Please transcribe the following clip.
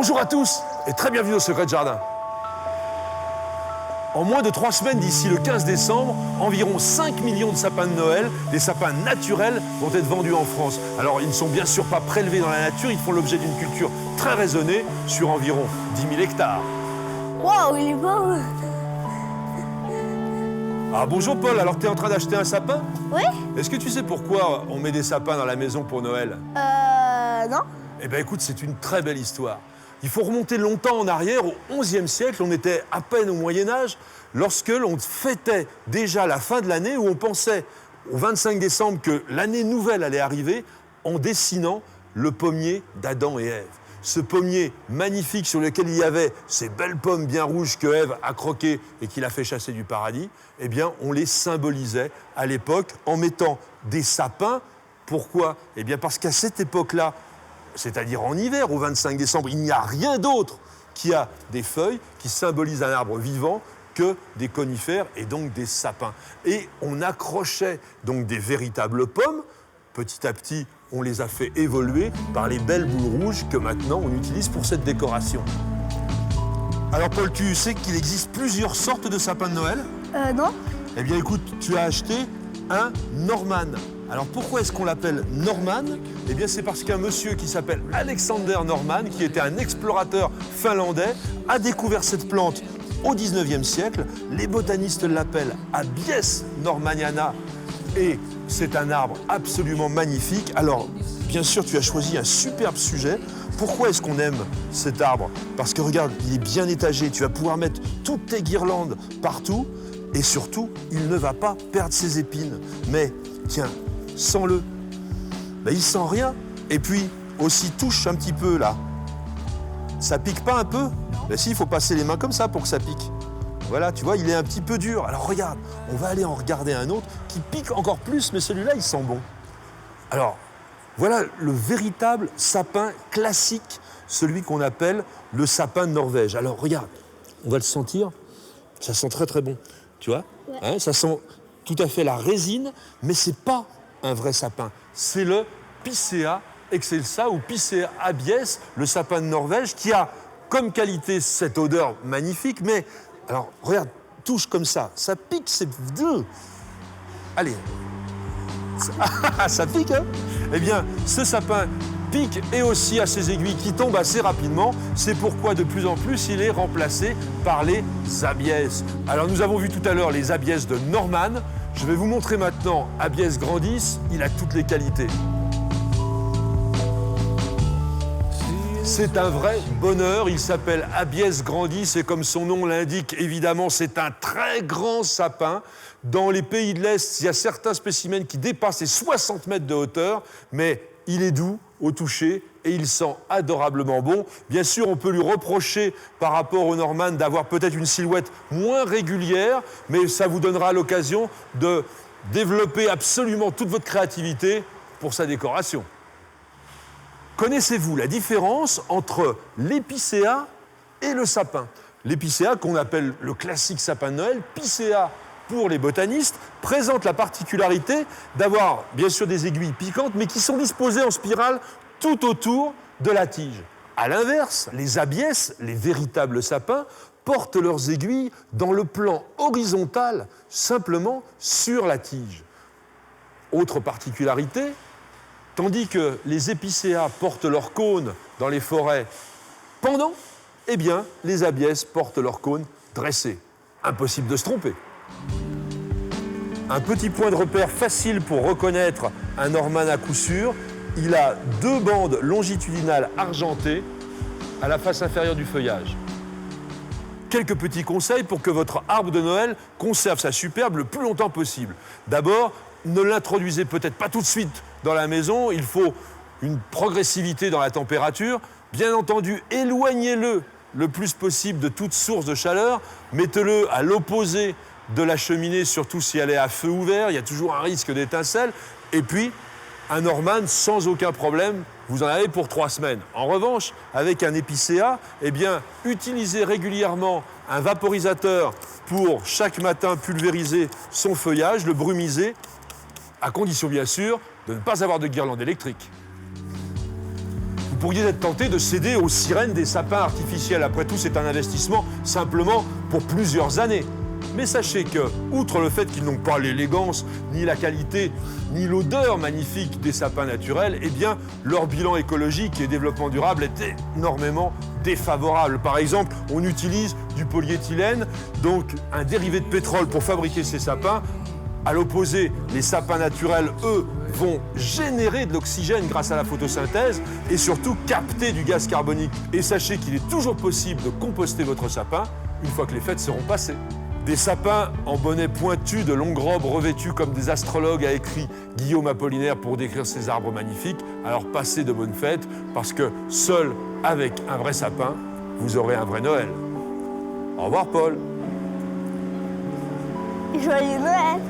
Bonjour à tous et très bienvenue au Secret de Jardin. En moins de 3 semaines d'ici le 15 décembre, environ 5 millions de sapins de Noël, des sapins naturels, vont être vendus en France. Alors ils ne sont bien sûr pas prélevés dans la nature, ils font l'objet d'une culture très raisonnée sur environ 10 000 hectares. Waouh, il est beau! Ah bonjour Paul, alors tu es en train d'acheter un sapin? Oui? Est-ce que tu sais pourquoi on met des sapins dans la maison pour Noël? Non? Eh bien écoute, c'est une très belle histoire. Il faut remonter longtemps en arrière, au XIe siècle, on était à peine au Moyen-Âge, lorsque l'on fêtait déjà la fin de l'année, où on pensait au 25 décembre que l'année nouvelle allait arriver, en dessinant le pommier d'Adam et Ève. Ce pommier magnifique sur lequel il y avait ces belles pommes bien rouges que Ève a croquées et qu'il a fait chasser du paradis, eh bien on les symbolisait à l'époque en mettant des sapins. Pourquoi? Eh bien parce qu'à cette époque-là, c'est-à-dire en hiver, au 25 décembre, il n'y a rien d'autre qui a des feuilles qui symbolisent un arbre vivant que des conifères et donc des sapins. Et on accrochait donc des véritables pommes. Petit à petit, on les a fait évoluer par les belles boules rouges que maintenant on utilise pour cette décoration. Alors Paul, tu sais qu'il existe plusieurs sortes de sapins de Noël? Non? Eh bien écoute, tu as acheté un Norman. Alors pourquoi est-ce qu'on l'appelle Norman? Eh bien c'est parce qu'un monsieur qui s'appelle Alexander Norman, qui était un explorateur finlandais, a découvert cette plante au 19e siècle. Les botanistes l'appellent Abies normaniana et c'est un arbre absolument magnifique. Alors bien sûr tu as choisi un superbe sujet. Pourquoi est-ce qu'on aime cet arbre? Parce que regarde, il est bien étagé, tu vas pouvoir mettre toutes tes guirlandes partout et surtout, il ne va pas perdre ses épines. Mais tiens, sens-le. Ben, il sent rien. Et puis, aussi touche un petit peu, là. Ça pique pas un peu? Ben si, il faut passer les mains comme ça pour que ça pique. Voilà, tu vois, il est un petit peu dur. Alors regarde, on va aller en regarder un autre qui pique encore plus, mais celui-là, il sent bon. Alors, voilà le véritable sapin classique, celui qu'on appelle le sapin de Norvège. Alors regarde, on va le sentir. Ça sent très très bon, tu vois, Ouais. hein, ça sent tout à fait la résine, mais c'est pas un vrai sapin. C'est le Picea excelsa ou Picea abies, le sapin de Norvège, qui a comme qualité cette odeur magnifique. Mais alors regarde, touche comme ça pique, c'est deux. Allez, ça pique, hein? Eh bien, ce sapin pique et aussi à ses aiguilles qui tombent assez rapidement. C'est pourquoi de plus en plus il est remplacé par les abies. Alors nous avons vu tout à l'heure les abies de Norman. Je vais vous montrer maintenant Abies grandis. Il a toutes les qualités. C'est un vrai bonheur, il s'appelle Abies grandis et comme son nom l'indique, évidemment, c'est un très grand sapin. Dans les pays de l'Est, il y a certains spécimens qui dépassent les 60 mètres de hauteur, mais il est doux au toucher et il sent adorablement bon. Bien sûr, on peut lui reprocher par rapport au Norman d'avoir peut-être une silhouette moins régulière, mais ça vous donnera l'occasion de développer absolument toute votre créativité pour sa décoration. Connaissez-vous la différence entre l'épicéa et le sapin? L'épicéa, qu'on appelle le classique sapin de Noël, Picea pour les botanistes, présente la particularité d'avoir bien sûr des aiguilles piquantes, mais qui sont disposées en spirale tout autour de la tige. A l'inverse, les abies, les véritables sapins, portent leurs aiguilles dans le plan horizontal, simplement sur la tige. Autre particularité, tandis que les épicéas portent leurs cônes dans les forêts pendants, eh bien, les abies portent leurs cônes dressés. Impossible de se tromper. Un petit point de repère facile pour reconnaître un Norman à coup sûr, il a 2 bandes longitudinales argentées à la face inférieure du feuillage. Quelques petits conseils pour que votre arbre de Noël conserve sa superbe le plus longtemps possible. D'abord, ne l'introduisez peut-être pas tout de suite dans la maison, il faut une progressivité dans la température. Bien entendu, éloignez-le le plus possible de toute source de chaleur, mettez-le à l'opposé de la cheminée, surtout si elle est à feu ouvert, il y a toujours un risque d'étincelle. Et puis, un Norman, sans aucun problème, vous en avez pour 3 semaines. En revanche, avec un épicéa, eh bien, utilisez régulièrement un vaporisateur pour chaque matin pulvériser son feuillage, le brumiser, à condition bien sûr de ne pas avoir de guirlande électrique. Vous pourriez être tenté de céder aux sirènes des sapins artificiels. Après tout, c'est un investissement simplement pour plusieurs années. Mais sachez que, outre le fait qu'ils n'ont pas l'élégance, ni la qualité, ni l'odeur magnifique des sapins naturels, eh bien, leur bilan écologique et développement durable est énormément défavorable. Par exemple, on utilise du polyéthylène, donc un dérivé de pétrole pour fabriquer ces sapins. À l'opposé, les sapins naturels, eux, vont générer de l'oxygène grâce à la photosynthèse et surtout capter du gaz carbonique. Et sachez qu'il est toujours possible de composter votre sapin une fois que les fêtes seront passées. Des sapins en bonnet pointu, de longues robes revêtues comme des astrologues, a écrit Guillaume Apollinaire pour décrire ces arbres magnifiques. Alors passez de bonnes fêtes, parce que seul avec un vrai sapin, vous aurez un vrai Noël. Au revoir Paul. Joyeux Noël.